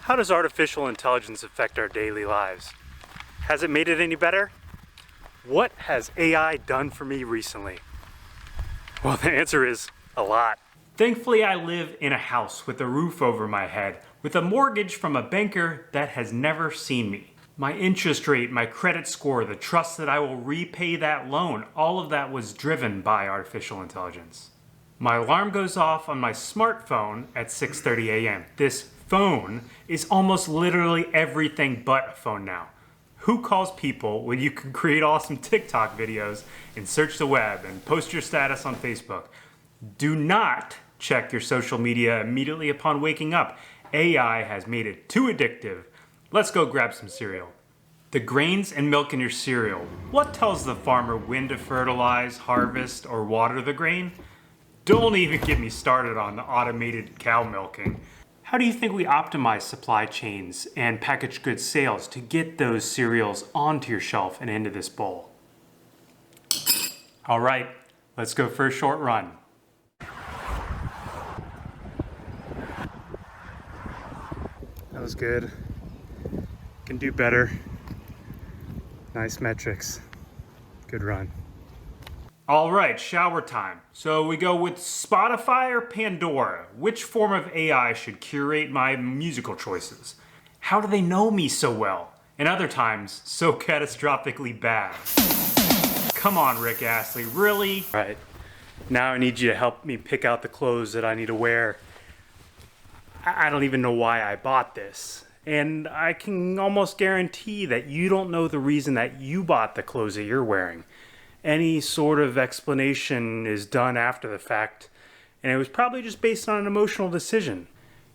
How does artificial intelligence affect our daily lives? Has it made it any better? What has AI done for me recently? Well, the answer is a lot. Thankfully, I live in a house with a roof over my head, with a mortgage from a banker that has never seen me. My interest rate, my credit score, the trust that I will repay that loan, all of that was driven by artificial intelligence. My alarm goes off on my smartphone at 6:30 a.m. This phone is almost literally everything but a phone now. Who calls people when you can create awesome TikTok videos and search the web and post your status on Facebook? Do not check your social media immediately upon waking up. AI has made it too addictive. Let's go grab some cereal. The grains and milk in your cereal. What tells the farmer when to fertilize, harvest, or water the grain? Don't even get me started on the automated cow milking. How do you think we optimize supply chains and packaged goods sales to get those cereals onto your shelf and into this bowl? All right, let's go for a short run. That was good. Can do better. Nice metrics. Good run. All right, shower time. So we go with Spotify or Pandora. Which form of AI should curate my musical choices? How do they know me so well? And other times, so catastrophically bad. Come on, Rick Astley, really? All right, now I need you to help me pick out the clothes that I need to wear. I don't even know why I bought this. And I can almost guarantee that you don't know the reason that you bought the clothes that you're wearing. Any sort of explanation is done after the fact, and it was probably just based on an emotional decision.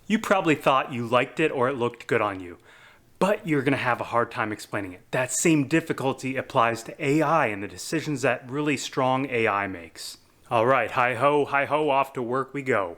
You probably thought you liked it or it looked good on you, but you're gonna have a hard time explaining it. That same difficulty applies to AI and the decisions that really strong AI makes. All right, hi-ho, off to work we go.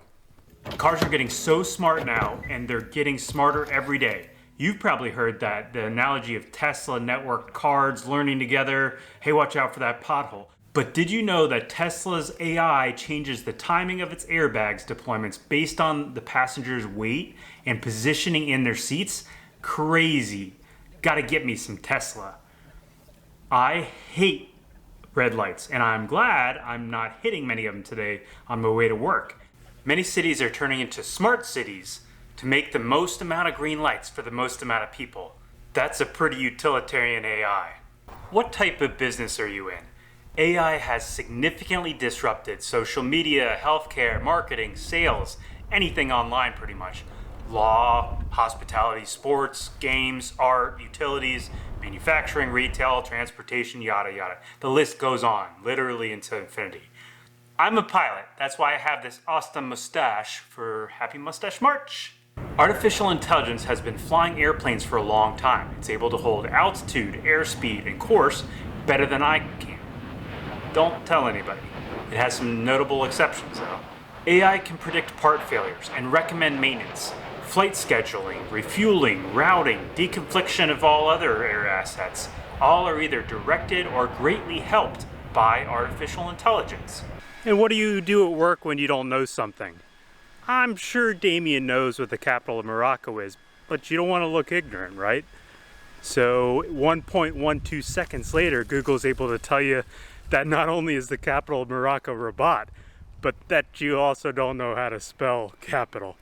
Cars are getting so smart now, and they're getting smarter every day. You've probably heard that, the analogy of Tesla networked cars learning together, hey, watch out for that pothole. But did you know that Tesla's AI changes the timing of its airbags deployments based on the passenger's weight and positioning in their seats? Crazy. Gotta get me some Tesla. I hate red lights, and I'm glad I'm not hitting many of them today on my way to work. Many cities are turning into smart cities to make the most amount of green lights for the most amount of people. That's a pretty utilitarian AI. What type of business are you in? AI has significantly disrupted social media, healthcare, marketing, sales, anything online pretty much. Law, hospitality, sports, games, art, utilities, manufacturing, retail, transportation, yada yada. The list goes on, literally into infinity. I'm a pilot, that's why I have this awesome mustache for Happy Mustache March. Artificial intelligence has been flying airplanes for a long time. It's able to hold altitude, airspeed, and course better than I can. Don't tell anybody. It has some notable exceptions though. AI can predict part failures and recommend maintenance, flight scheduling, refueling, routing, deconfliction of all other air assets. All are either directed or greatly helped by artificial intelligence. And what do you do at work when you don't know something? I'm sure Damien knows what the capital of Morocco is, but you don't want to look ignorant, right? So 1.12 seconds later, Google's able to tell you that not only is the capital of Morocco Rabat, but that you also don't know how to spell capital.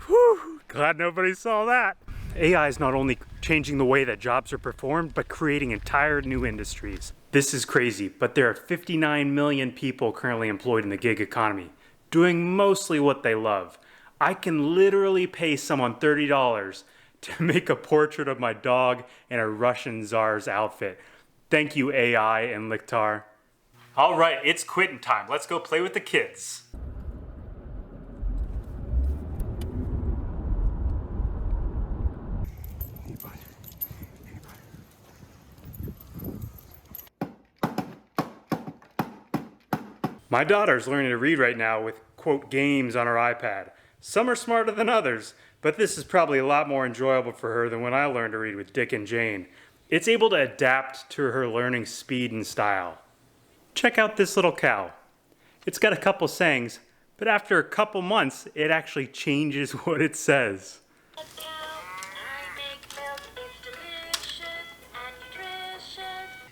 Whew, glad nobody saw that. AI is not only changing the way that jobs are performed, but creating entire new industries. This is crazy, but there are 59 million people currently employed in the gig economy, doing mostly what they love. I can literally pay someone $30 to make a portrait of my dog in a Russian czar's outfit. Thank you, AI and Liktar. All right, it's quitting time. Let's go play with the kids. My daughter's learning to read right now with, quote, games on her iPad. Some are smarter than others, but this is probably a lot more enjoyable for her than when I learned to read with Dick and Jane. It's able to adapt to her learning speed and style. Check out this little cow. It's got a couple sayings, but after a couple months, it actually changes what it says.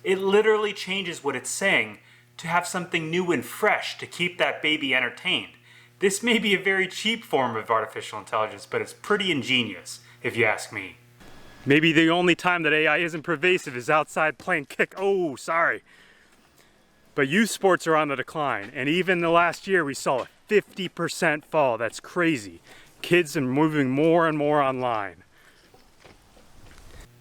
It literally changes what it's saying to have something new and fresh to keep that baby entertained. This may be a very cheap form of artificial intelligence, but it's pretty ingenious, if you ask me. Maybe the only time that AI isn't pervasive is outside playing kick. Oh, sorry. But youth sports are on the decline, and even the last year we saw a 50% fall. That's crazy. Kids are moving more and more online.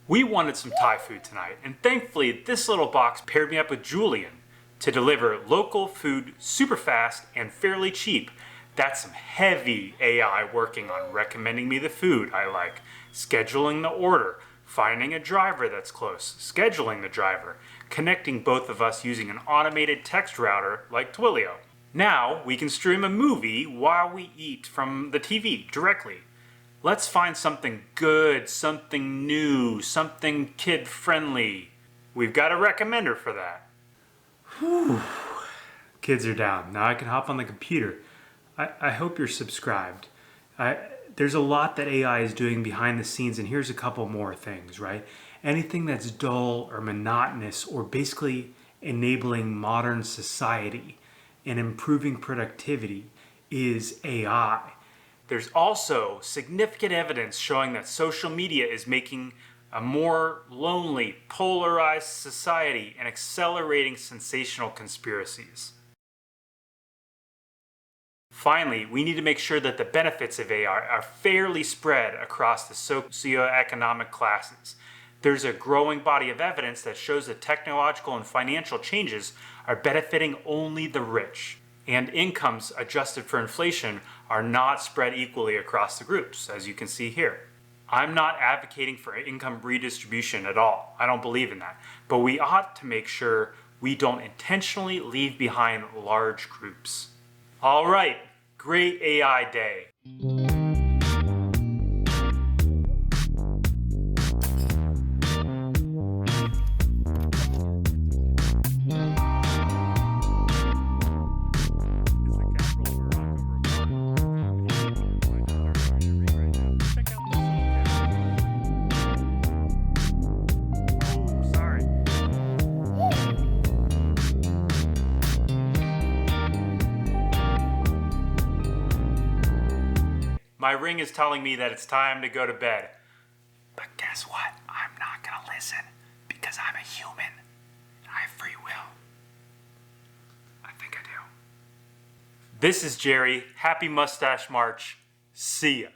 We wanted some Thai food tonight, and thankfully this little box paired me up with Julian to deliver local food super fast and fairly cheap. That's some heavy AI working on recommending me the food I like, scheduling the order, finding a driver that's close, scheduling the driver, connecting both of us using an automated text router like Twilio. Now we can stream a movie while we eat from the TV directly. Let's find something good, something new, something kid-friendly. We've got a recommender for that. Whew. Kids are down. Now I can hop on the computer. I hope you're subscribed. There's a lot that AI is doing behind the scenes, and here's a couple more things, right? Anything that's dull or monotonous or basically enabling modern society and improving productivity is AI. There's also significant evidence showing that social media is making a more lonely, polarized society and accelerating sensational conspiracies. Finally, we need to make sure that the benefits of AI are fairly spread across the socioeconomic classes. There's a growing body of evidence that shows that technological and financial changes are benefiting only the rich, and incomes adjusted for inflation are not spread equally across the groups, as you can see here. I'm not advocating for income redistribution at all. I don't believe in that. But we ought to make sure we don't intentionally leave behind large groups. All right, great AI day. My ring is telling me that it's time to go to bed. But guess what? I'm not gonna listen because I'm a human. I have free will. I think I do. This is Jerry. Happy Mustache March. See ya.